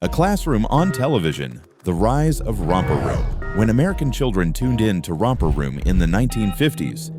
A classroom on television, the rise of Romper Room. When American children tuned in to Romper Room in the 1950s,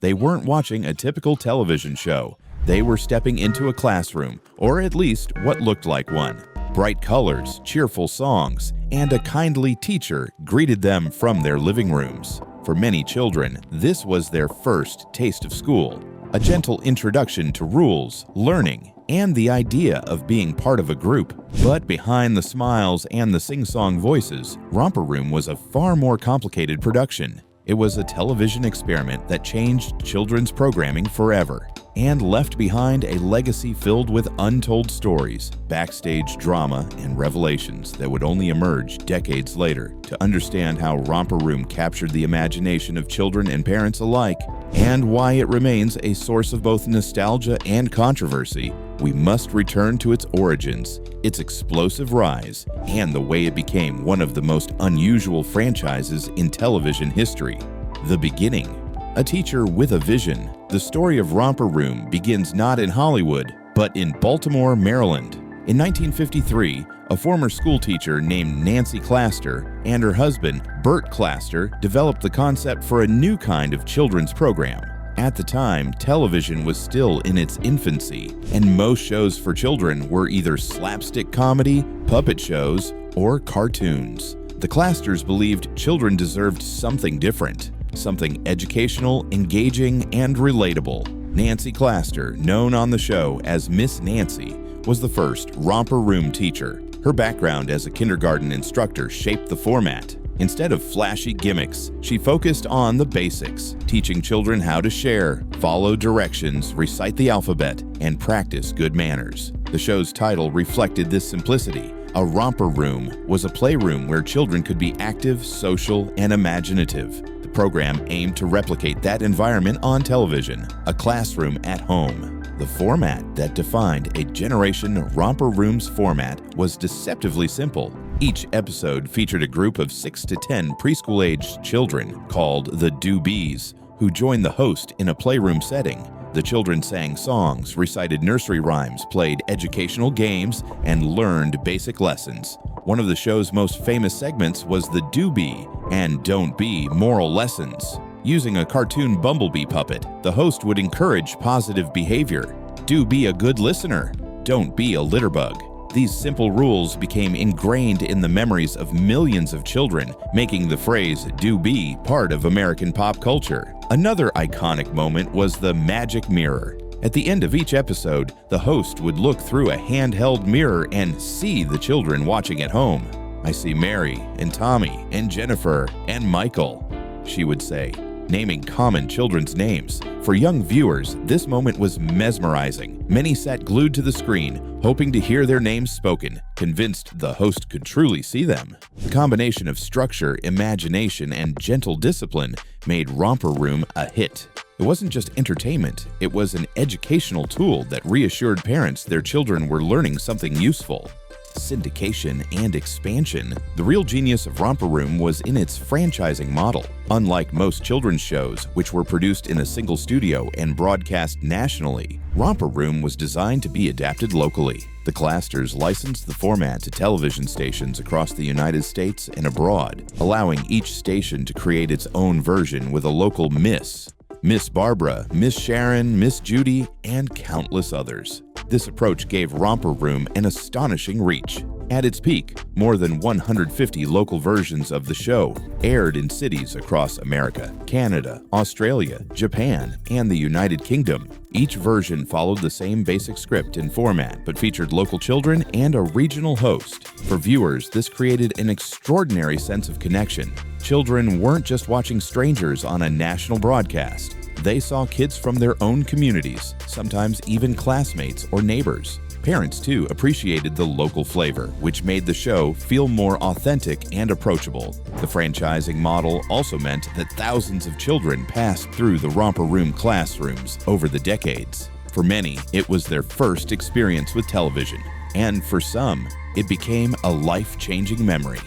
they weren't watching a typical television show. They were stepping into a classroom, or at least what looked like one. Bright colors, cheerful songs, and a kindly teacher greeted them from their living rooms. For many children, this was their first taste of school, a gentle introduction to rules, learning, and the idea of being part of a group. But behind the smiles and the sing-song voices, Romper Room was a far more complicated production. It was a television experiment that changed children's programming forever and left behind a legacy filled with untold stories, backstage drama, and revelations that would only emerge decades later. To understand how Romper Room captured the imagination of children and parents alike, and why it remains a source of both nostalgia and controversy, we must return to its origins, its explosive rise, and the way it became one of the most unusual franchises in television history. The beginning. A teacher with a vision. The story of Romper Room begins not in Hollywood, but in Baltimore, Maryland. In 1953, a former schoolteacher named Nancy Claster and her husband, Bert Claster, developed the concept for a new kind of children's program. At the time, television was still in its infancy, and most shows for children were either slapstick comedy, puppet shows, or cartoons. The Clasters believed children deserved something different. Something educational, engaging, and relatable. Nancy Claster, known on the show as Miss Nancy, was the first Romper Room teacher. Her background as a kindergarten instructor shaped the format. Instead of flashy gimmicks, she focused on the basics, teaching children how to share, follow directions, recite the alphabet, and practice good manners. The show's title reflected this simplicity. A romper room was a playroom where children could be active, social, and imaginative. The program aimed to replicate that environment on television, a classroom at home. The format that defined a generation, Romper Room's format was deceptively simple. Each episode featured a group of 6 to 10 preschool-aged children called the Doobies, who joined the host in a playroom setting. The children sang songs, recited nursery rhymes, played educational games, and learned basic lessons. One of the show's most famous segments was the Do Be and Don't Be moral lessons. Using a cartoon bumblebee puppet, the host would encourage positive behavior. Do be a good listener. Don't be a litterbug. These simple rules became ingrained in the memories of millions of children, making the phrase "do be" part of American pop culture. Another iconic moment was the magic mirror. At the end of each episode, the host would look through a handheld mirror and see the children watching at home. "I see Mary and Tommy and Jennifer and Michael," she would say, naming common children's names. For young viewers, this moment was mesmerizing. Many sat glued to the screen, hoping to hear their names spoken, convinced the host could truly see them. The combination of structure, imagination, and gentle discipline made Romper Room a hit. It wasn't just entertainment, it was an educational tool that reassured parents their children were learning something useful. Syndication and expansion. The real genius of Romper Room was in its franchising model. Unlike most children's shows, which were produced in a single studio and broadcast nationally, Romper Room was designed to be adapted locally. The Clasters licensed the format to television stations across the United States and abroad, allowing each station to create its own version with a local Miss Barbara, Miss Sharon, Miss Judy, and countless others. This approach gave Romper Room an astonishing reach. At its peak, more than 150 local versions of the show aired in cities across America, Canada, Australia, Japan, and the United Kingdom. Each version followed the same basic script and format, but featured local children and a regional host. For viewers, this created an extraordinary sense of connection. Children weren't just watching strangers on a national broadcast. They saw kids from their own communities, sometimes even classmates or neighbors. Parents, too, appreciated the local flavor, which made the show feel more authentic and approachable. The franchising model also meant that thousands of children passed through the Romper Room classrooms over the decades. For many, it was their first experience with television, and for some, it became a life-changing memory.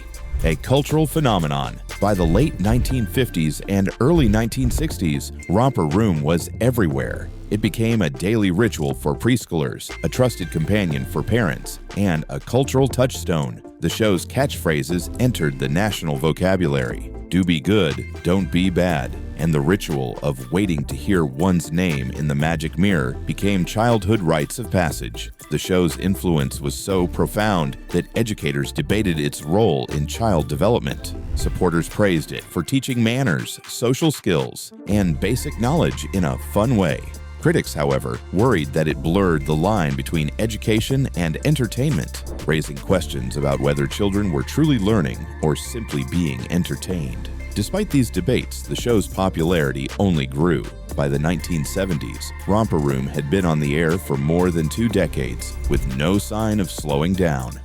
A cultural phenomenon. By the late 1950s and early 1960s, Romper Room was everywhere. It became a daily ritual for preschoolers, a trusted companion for parents, and a cultural touchstone. The show's catchphrases entered the national vocabulary. Do be good, don't be bad, and the ritual of waiting to hear one's name in the magic mirror became childhood rites of passage. The show's influence was so profound that educators debated its role in child development. Supporters praised it for teaching manners, social skills, and basic knowledge in a fun way. Critics, however, worried that it blurred the line between education and entertainment, raising questions about whether children were truly learning or simply being entertained. Despite these debates, the show's popularity only grew. By the 1970s, Romper Room had been on the air for more than 2 decades, with no sign of slowing down.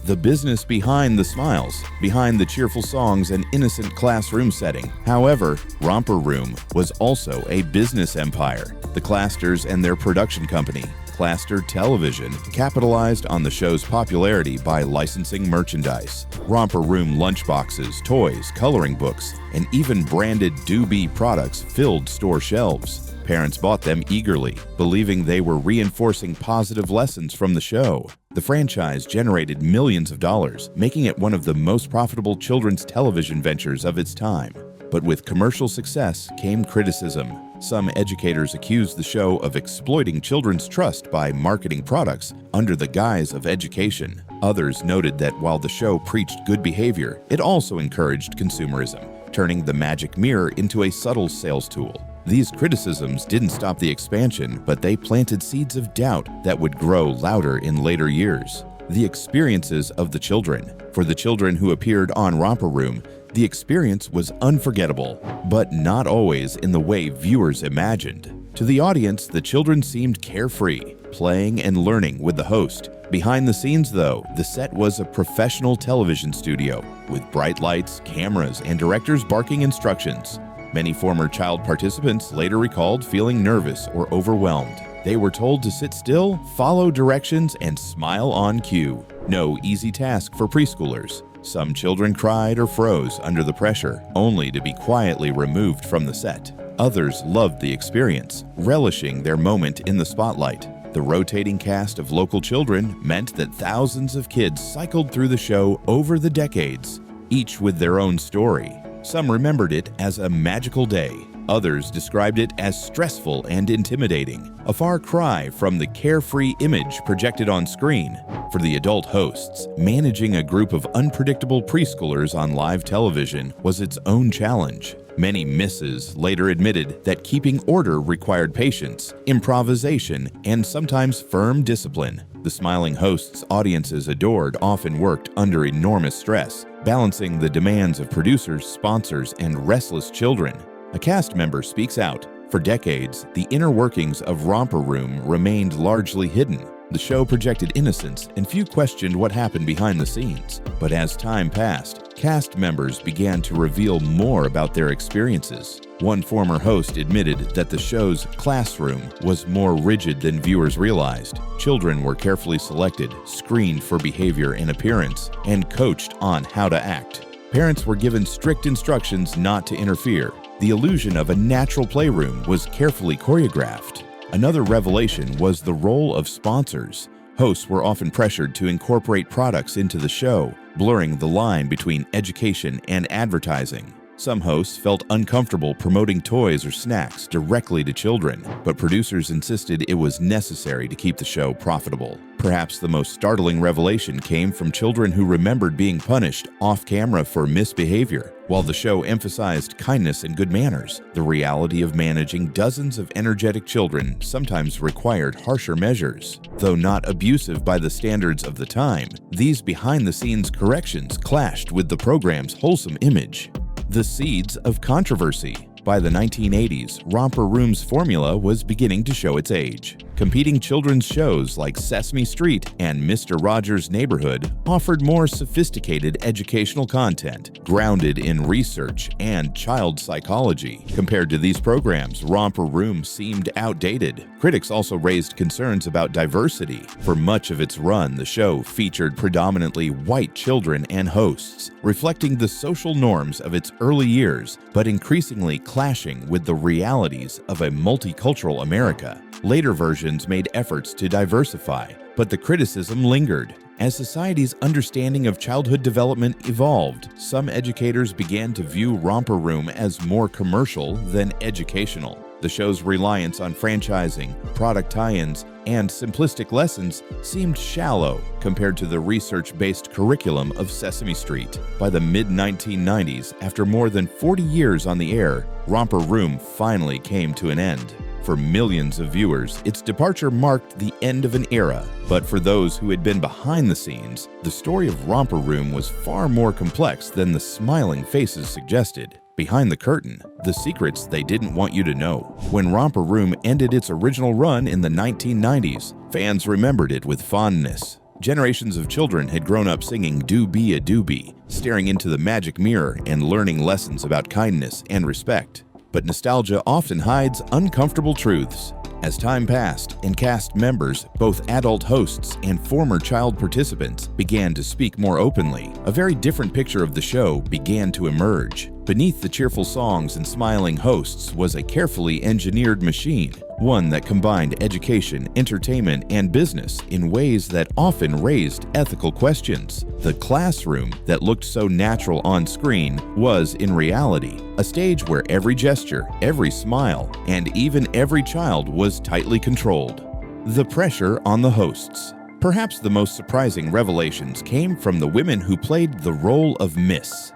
The business behind the smiles, behind the cheerful songs and innocent classroom setting. However, Romper Room was also a business empire. The Clasters and their production company, Claster Television, capitalized on the show's popularity by licensing merchandise. Romper Room lunchboxes, toys, coloring books, and even branded Do Be products filled store shelves. Parents bought them eagerly, believing they were reinforcing positive lessons from the show. The franchise generated millions of dollars, making it one of the most profitable children's television ventures of its time. But with commercial success came criticism. Some educators accused the show of exploiting children's trust by marketing products under the guise of education. Others noted that while the show preached good behavior, it also encouraged consumerism, turning the magic mirror into a subtle sales tool. These criticisms didn't stop the expansion, but they planted seeds of doubt that would grow louder in later years. The experiences of the children. For the children who appeared on Romper Room, the experience was unforgettable, but not always in the way viewers imagined. To the audience, the children seemed carefree, playing and learning with the host. Behind the scenes, though, the set was a professional television studio with bright lights, cameras, and directors barking instructions. Many former child participants later recalled feeling nervous or overwhelmed. They were told to sit still, follow directions, and smile on cue. No easy task for preschoolers. Some children cried or froze under the pressure, only to be quietly removed from the set. Others loved the experience, relishing their moment in the spotlight. The rotating cast of local children meant that thousands of kids cycled through the show over the decades, each with their own story. Some remembered it as a magical day. Others described it as stressful and intimidating, a far cry from the carefree image projected on screen. For the adult hosts, managing a group of unpredictable preschoolers on live television was its own challenge. Many misses later admitted that keeping order required patience, improvisation, and sometimes firm discipline. The smiling hosts audiences adored often worked under enormous stress, balancing the demands of producers, sponsors, and restless children. A cast member speaks out. For decades, the inner workings of Romper Room remained largely hidden. The show projected innocence, and few questioned what happened behind the scenes. But as time passed, cast members began to reveal more about their experiences. One former host admitted that the show's classroom was more rigid than viewers realized. Children were carefully selected, screened for behavior and appearance, and coached on how to act. Parents were given strict instructions not to interfere. The illusion of a natural playroom was carefully choreographed. Another revelation was the role of sponsors. Hosts were often pressured to incorporate products into the show, blurring the line between education and advertising. Some hosts felt uncomfortable promoting toys or snacks directly to children, but producers insisted it was necessary to keep the show profitable. Perhaps the most startling revelation came from children who remembered being punished off-camera for misbehavior. While the show emphasized kindness and good manners, the reality of managing dozens of energetic children sometimes required harsher measures. Though not abusive by the standards of the time, these behind-the-scenes corrections clashed with the program's wholesome image. The seeds of controversy. By the 1980s, Romper Room's formula was beginning to show its age. Competing children's shows like Sesame Street and Mr. Rogers' Neighborhood offered more sophisticated educational content, grounded in research and child psychology. Compared to these programs, Romper Room seemed outdated. Critics also raised concerns about diversity. For much of its run, the show featured predominantly white children and hosts, reflecting the social norms of its early years, but increasingly clashing with the realities of a multicultural America. Later versions made efforts to diversify, but the criticism lingered. As society's understanding of childhood development evolved, some educators began to view Romper Room as more commercial than educational. The show's reliance on franchising, product tie-ins, and simplistic lessons seemed shallow compared to the research-based curriculum of Sesame Street. By the mid-1990s, after more than 40 years on the air, Romper Room finally came to an end. For millions of viewers, its departure marked the end of an era. But for those who had been behind the scenes, the story of Romper Room was far more complex than the smiling faces suggested. Behind the curtain, the secrets they didn't want you to know. When Romper Room ended its original run in the 1990s, fans remembered it with fondness. Generations of children had grown up singing "Do Be a Doobie," staring into the magic mirror and learning lessons about kindness and respect. But nostalgia often hides uncomfortable truths. As time passed and cast members, both adult hosts and former child participants, began to speak more openly, a very different picture of the show began to emerge. Beneath the cheerful songs and smiling hosts was a carefully engineered machine, one that combined education, entertainment, and business in ways that often raised ethical questions. The classroom that looked so natural on screen was, in reality, a stage where every gesture, every smile, and even every child was tightly controlled. The pressure on the hosts. Perhaps the most surprising revelations came from the women who played the role of Miss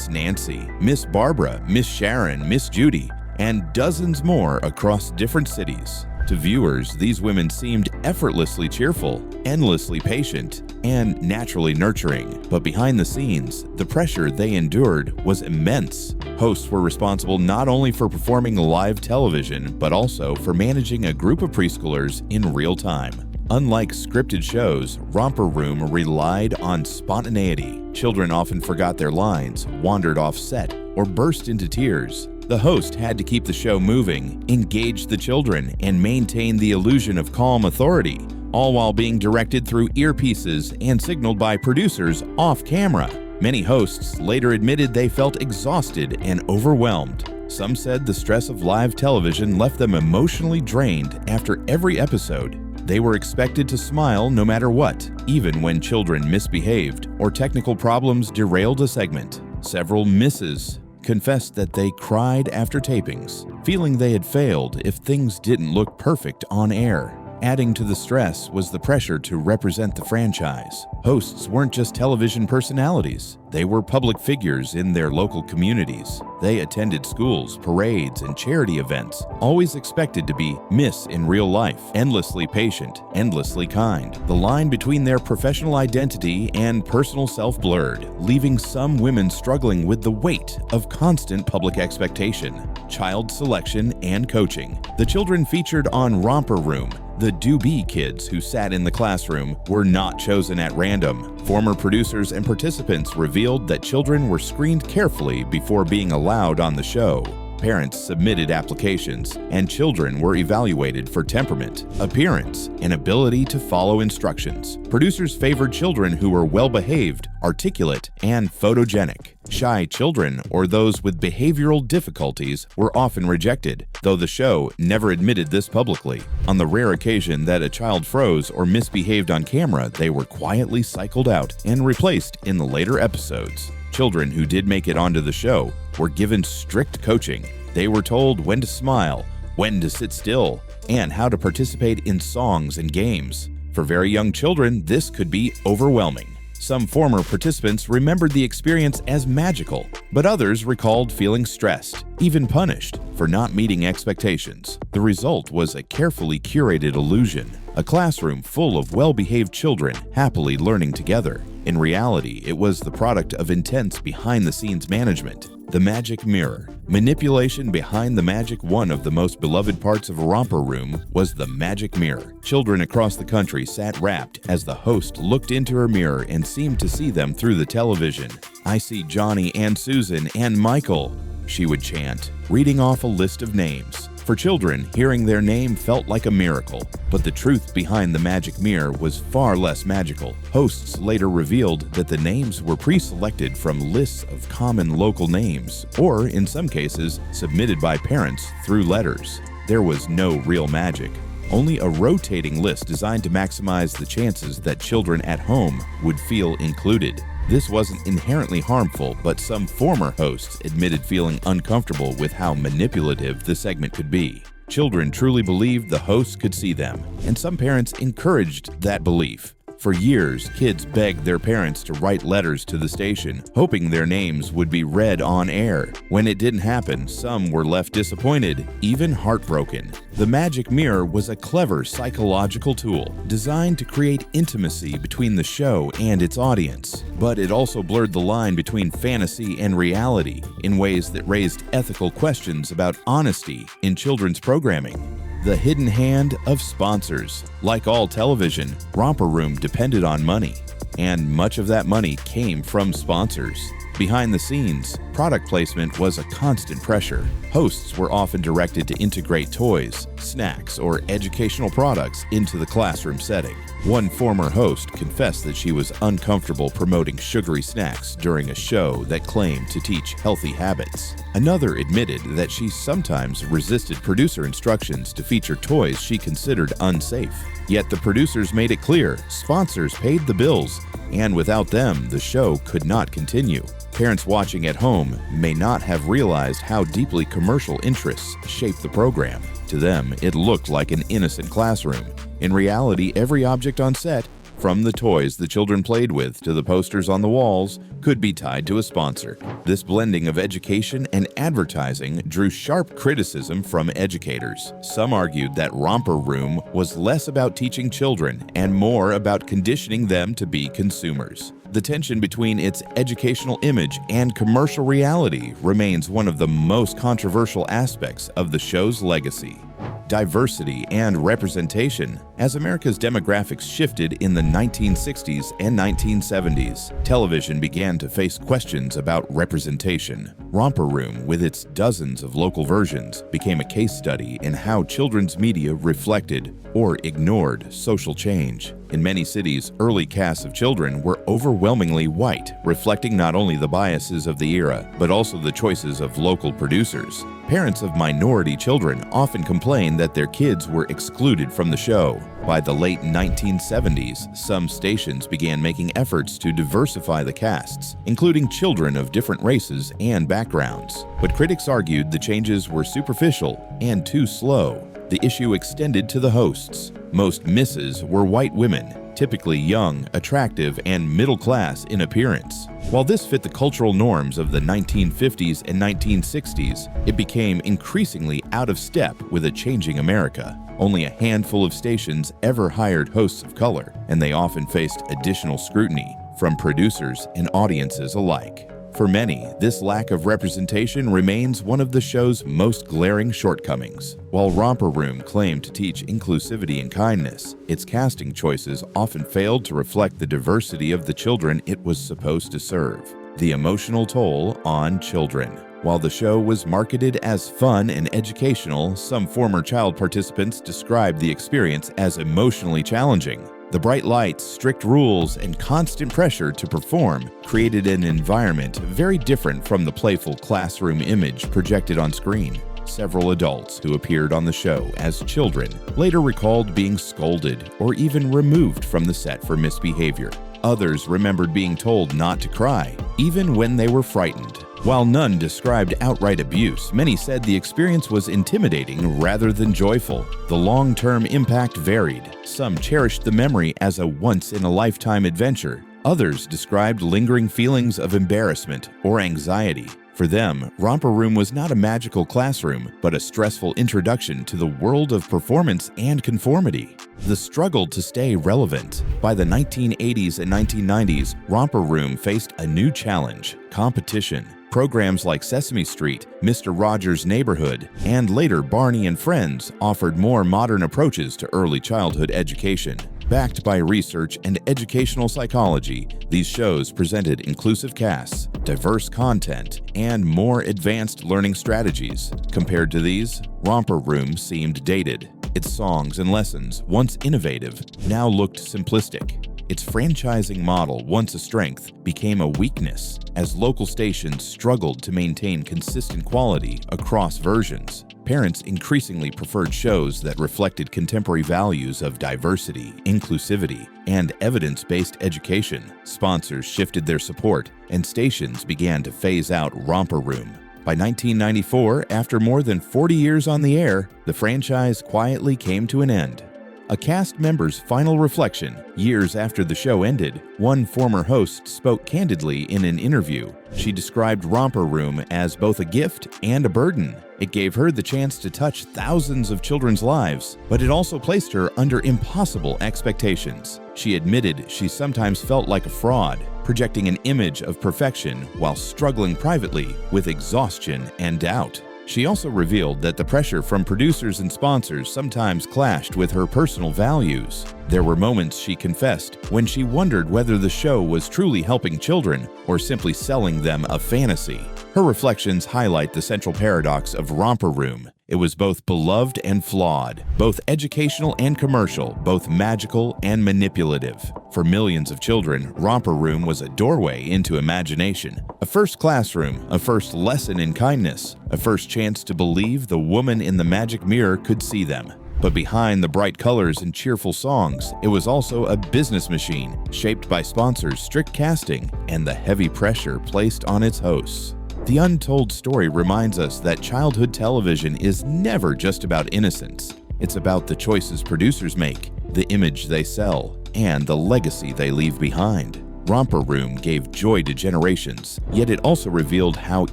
Nancy, Miss Barbara, Miss Sharon, Miss Judy, and dozens more across different cities. To viewers, these women seemed effortlessly cheerful, endlessly patient, and naturally nurturing. But behind the scenes, the pressure they endured was immense. Hosts were responsible not only for performing live television, but also for managing a group of preschoolers in real time. Unlike scripted shows, Romper Room relied on spontaneity. Children often forgot their lines, wandered off set, or burst into tears. The host had to keep the show moving, engage the children, and maintain the illusion of calm authority, all while being directed through earpieces and signaled by producers off camera. Many hosts later admitted they felt exhausted and overwhelmed. Some said the stress of live television left them emotionally drained after every episode. They were expected to smile no matter what, even when children misbehaved or technical problems derailed a segment. Several misses confessed that they cried after tapings, feeling they had failed if things didn't look perfect on air. Adding to the stress was the pressure to represent the franchise. Hosts weren't just television personalities. They were public figures in their local communities. They attended schools, parades, and charity events, always expected to be Miss in real life, endlessly patient, endlessly kind. The line between their professional identity and personal self blurred, leaving some women struggling with the weight of constant public expectation, child selection, and coaching. The children featured on Romper Room, the Do-Be kids who sat in the classroom, were not chosen at random. Former producers and participants revealed that children were screened carefully before being allowed on the show. Parents submitted applications, and children were evaluated for temperament, appearance, and ability to follow instructions. Producers favored children who were well-behaved, articulate, and photogenic. Shy children or those with behavioral difficulties were often rejected, though the show never admitted this publicly. On the rare occasion that a child froze or misbehaved on camera, they were quietly cycled out and replaced in the later episodes. Children who did make it onto the show were given strict coaching. They were told when to smile, when to sit still, and how to participate in songs and games. For very young children, this could be overwhelming. Some former participants remembered the experience as magical, but others recalled feeling stressed, even punished, for not meeting expectations. The result was a carefully curated illusion, a classroom full of well-behaved children happily learning together. In reality, it was the product of intense behind-the-scenes management. The magic mirror. Manipulation behind the magic. One of the most beloved parts of Romper Room was the magic mirror. Children across the country sat rapt as the host looked into her mirror and seemed to see them through the television. "I see Johnny and Susan and Michael," she would chant, reading off a list of names. For children, hearing their name felt like a miracle, but the truth behind the magic mirror was far less magical. Hosts later revealed that the names were pre-selected from lists of common local names, or in some cases, submitted by parents through letters. There was no real magic, only a rotating list designed to maximize the chances that children at home would feel included. This wasn't inherently harmful, but some former hosts admitted feeling uncomfortable with how manipulative the segment could be. Children truly believed the hosts could see them, and some parents encouraged that belief. For years, kids begged their parents to write letters to the station, hoping their names would be read on air. When it didn't happen, some were left disappointed, even heartbroken. The magic mirror was a clever psychological tool designed to create intimacy between the show and its audience. But it also blurred the line between fantasy and reality in ways that raised ethical questions about honesty in children's programming. The hidden hand of sponsors. Like all television, Romper Room depended on money, and much of that money came from sponsors. Behind the scenes, product placement was a constant pressure. Hosts were often directed to integrate toys, snacks, or educational products into the classroom setting. One former host confessed that she was uncomfortable promoting sugary snacks during a show that claimed to teach healthy habits. Another admitted that she sometimes resisted producer instructions to feature toys she considered unsafe. Yet the producers made it clear sponsors paid the bills, and without them, the show could not continue. Parents watching at home may not have realized how deeply commercial interests shaped the program. To them, it looked like an innocent classroom. In reality, every object on set, from the toys the children played with to the posters on the walls, could be tied to a sponsor. This blending of education and advertising drew sharp criticism from educators. Some argued that Romper Room was less about teaching children and more about conditioning them to be consumers. The tension between its educational image and commercial reality remains one of the most controversial aspects of the show's legacy. Diversity and representation. As America's demographics shifted in the 1960s and 1970s, television began to face questions about representation. Romper Room, with its dozens of local versions, became a case study in how children's media reflected or ignored social change. In many cities, early casts of children were overwhelmingly white, reflecting not only the biases of the era, but also the choices of local producers. Parents of minority children often complained that their kids were excluded from the show. By the late 1970s, some stations began making efforts to diversify the casts, including children of different races and backgrounds. But critics argued the changes were superficial and too slow. The issue extended to the hosts. Most misses were white women, typically young, attractive, and middle class in appearance. While this fit the cultural norms of the 1950s and 1960s, it became increasingly out of step with a changing America. Only a handful of stations ever hired hosts of color, and they often faced additional scrutiny from producers and audiences alike. For many, this lack of representation remains one of the show's most glaring shortcomings. While Romper Room claimed to teach inclusivity and kindness, its casting choices often failed to reflect the diversity of the children it was supposed to serve. The emotional toll on children. While the show was marketed as fun and educational, some former child participants described the experience as emotionally challenging. The bright lights, strict rules, and constant pressure to perform created an environment very different from the playful classroom image projected on screen. Several adults who appeared on the show as children later recalled being scolded or even removed from the set for misbehavior. Others remembered being told not to cry, even when they were frightened. While none described outright abuse, many said the experience was intimidating rather than joyful. The long-term impact varied. Some cherished the memory as a once-in-a-lifetime adventure. Others described lingering feelings of embarrassment or anxiety. For them, Romper Room was not a magical classroom, but a stressful introduction to the world of performance and conformity. The struggle to stay relevant. By the 1980s and 1990s, Romper Room faced a new challenge: competition. Programs like Sesame Street, Mr. Rogers' Neighborhood, and later Barney and Friends offered more modern approaches to early childhood education. Backed by research and educational psychology, these shows presented inclusive casts, diverse content, and more advanced learning strategies. Compared to these, Romper Room seemed dated. Its songs and lessons, once innovative, now looked simplistic. Its franchising model, once a strength, became a weakness as local stations struggled to maintain consistent quality across versions. Parents increasingly preferred shows that reflected contemporary values of diversity, inclusivity, and evidence-based education. Sponsors shifted their support, and stations began to phase out Romper Room. By 1994, after more than 40 years on the air, the franchise quietly came to an end. A cast member's final reflection, years after the show ended, one former host spoke candidly in an interview. She described Romper Room as both a gift and a burden. It gave her the chance to touch thousands of children's lives, but it also placed her under impossible expectations. She admitted she sometimes felt like a fraud, projecting an image of perfection while struggling privately with exhaustion and doubt. She also revealed that the pressure from producers and sponsors sometimes clashed with her personal values. There were moments, she confessed, when she wondered whether the show was truly helping children or simply selling them a fantasy. Her reflections highlight the central paradox of Romper Room. It was both beloved and flawed, both educational and commercial, both magical and manipulative. For millions of children, Romper Room was a doorway into imagination, a first classroom, a first lesson in kindness, a first chance to believe the woman in the magic mirror could see them. But behind the bright colors and cheerful songs, it was also a business machine, shaped by sponsors' strict casting and the heavy pressure placed on its hosts. The Untold story reminds us that childhood television is never just about innocence. It's about the choices producers make, the image they sell, and the legacy they leave behind. Romper Room gave joy to generations, yet it also revealed how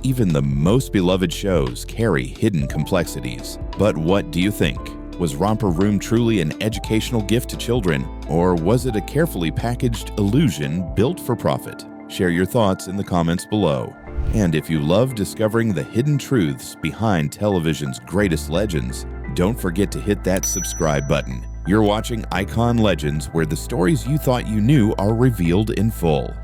even the most beloved shows carry hidden complexities. But what do you think? Was Romper Room truly an educational gift to children, or was it a carefully packaged illusion built for profit? Share your thoughts in the comments below. And if you love discovering the hidden truths behind television's greatest legends, don't forget to hit that subscribe button. You're watching Icon Legends, where the stories you thought you knew are revealed in full.